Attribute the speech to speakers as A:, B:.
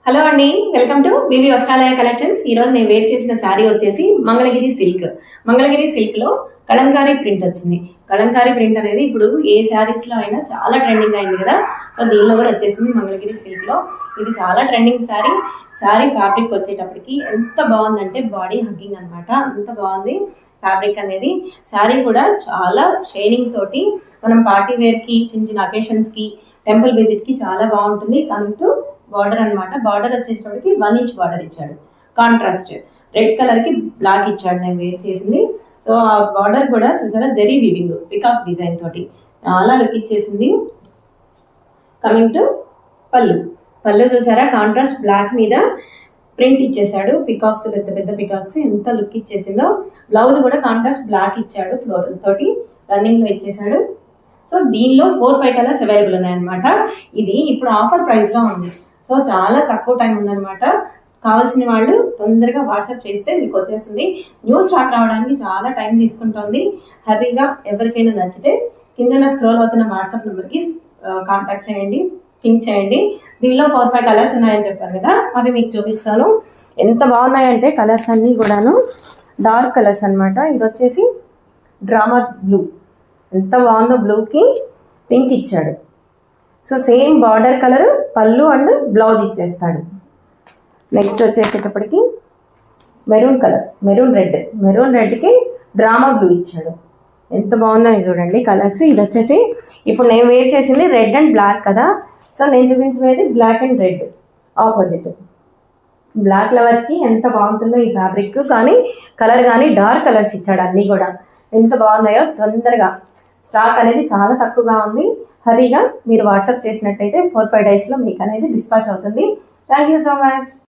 A: Hello అండి, welcome to BV వస్త్రాలయ collections. ఈ రోజు నేను వేర్ చేసిన శారీ వచ్చేసి మంగళగిరి సిల్క్. మంగళగిరి సిల్క్ లో కలంకారీ ప్రింట్ వచ్చింది. కలంకారీ ప్రింట్ అనేది ఇప్పుడు ఏ శారీస్ లో అయినా చాలా ట్రెండింగ్ అయింది కదా. సో దీనిలో కూడా వచ్చేసింది మంగళగిరి సిల్క్ లో. ఇది చాలా ట్రెండింగ్ శారీ. శారీ ఫ్యాబ్రిక్ వచ్చేటప్పటికి ఎంత బాగుందంటే బాడీ హగ్గింగ్ అనమాట, అంత బాగుంది ఫ్యాబ్రిక్ అనేది. శారీ కూడా చాలా షైనింగ్ తోటి మనం పార్టీ వేర్ కి, చిన్న చిన్న అకేషన్స్ కి, టెంపుల్ విజిట్ కి చాలా బాగుంటుంది. కమింగ్ టు బార్డర్ అనమాట. బార్డర్ వచ్చేసరికి 1 ఇంచ్ బార్డర్ ఇచ్చాడు. కాంట్రాస్ట్ రెడ్ కలర్ కి బ్లాక్ ఇచ్చాడు నేను వేర్ చేసింది. సో ఆ బార్డర్ కూడా చూసారా, జరీ వీవింగ్ పికాక్ డిజైన్ తోటి చాలా లుక్ ఇచ్చేసింది. కమింగ్ టు పళ్ళు. పళ్ళు చూసారా, కాంట్రాస్ట్ బ్లాక్ మీద ప్రింట్ ఇచ్చేసాడు. పికాక్స్, పెద్ద పెద్ద పికాక్స్, ఎంత లుక్ ఇచ్చేసిందో. బ్లౌజ్ కూడా కాంట్రాస్ట్ బ్లాక్ ఇచ్చాడు, ఫ్లోరల్ తోటి రన్నింగ్ లో ఇచ్చేసాడు. సో దీనిలో 4-5 కలర్స్ అవైలబుల్ ఉన్నాయన్నమాట. ఇది ఇప్పుడు ఆఫర్ ప్రైస్ లో ఉంది. సో చాలా తక్కువ టైం ఉందన్నమాట. కావాల్సిన వాళ్ళు తొందరగా వాట్సాప్ చేస్తే మీకు వచ్చేస్తుంది. న్యూ స్టాక్ రావడానికి చాలా టైం తీసుకుంటుంది. హర్రీగా ఎవరికైనా నచ్చితే కింద స్క్రోల్ అవుతున్న వాట్సాప్ నెంబర్కి కాంటాక్ట్ చేయండి, పింక్ చేయండి. దీనిలో 4-5 కలర్స్ ఉన్నాయని చెప్పాను కదా, అవి మీకు చూపిస్తాను. ఎంత బాగున్నాయంటే కలర్స్ అన్నీ కూడాను డార్క్ కలర్స్ అనమాట. ఇది వచ్చేసి డ్రామా బ్లూ, ఎంత బాగుందో. బ్లూకి పింక్ ఇచ్చాడు. సో సేమ్ బార్డర్ కలర్ పళ్ళు అండ్ బ్లౌజ్ ఇచ్చేస్తాడు. నెక్స్ట్ వచ్చేసేటప్పటికి మెరూన్ కలర్, మెరూన్ రెడ్కి డ్రామా బ్లూ ఇచ్చాడు. ఎంత బాగుందని చూడండి కలర్స్. ఇది వచ్చేసి ఇప్పుడు నేను వేర్ చేసింది రెడ్ అండ్ బ్లాక్ కదా. సో నేను చూపించేది black and red opposite. Black లవర్స్కి ఎంత బాగుంటుందో ఈ ఫ్యాబ్రిక్. కానీ కలర్ కానీ డార్క్ కలర్స్ ఇచ్చాడు అన్నీ కూడా. ఎంత బాగున్నాయో. తొందరగా స్టాక్ అనేది చాలా తక్కువగా ఉంది. హరీగా మీరు వాట్సాప్ చేసినట్టయితే 4-5 డేస్లో మీకు అనేది డిస్పాచ్ అవుతుంది. Thank you so much.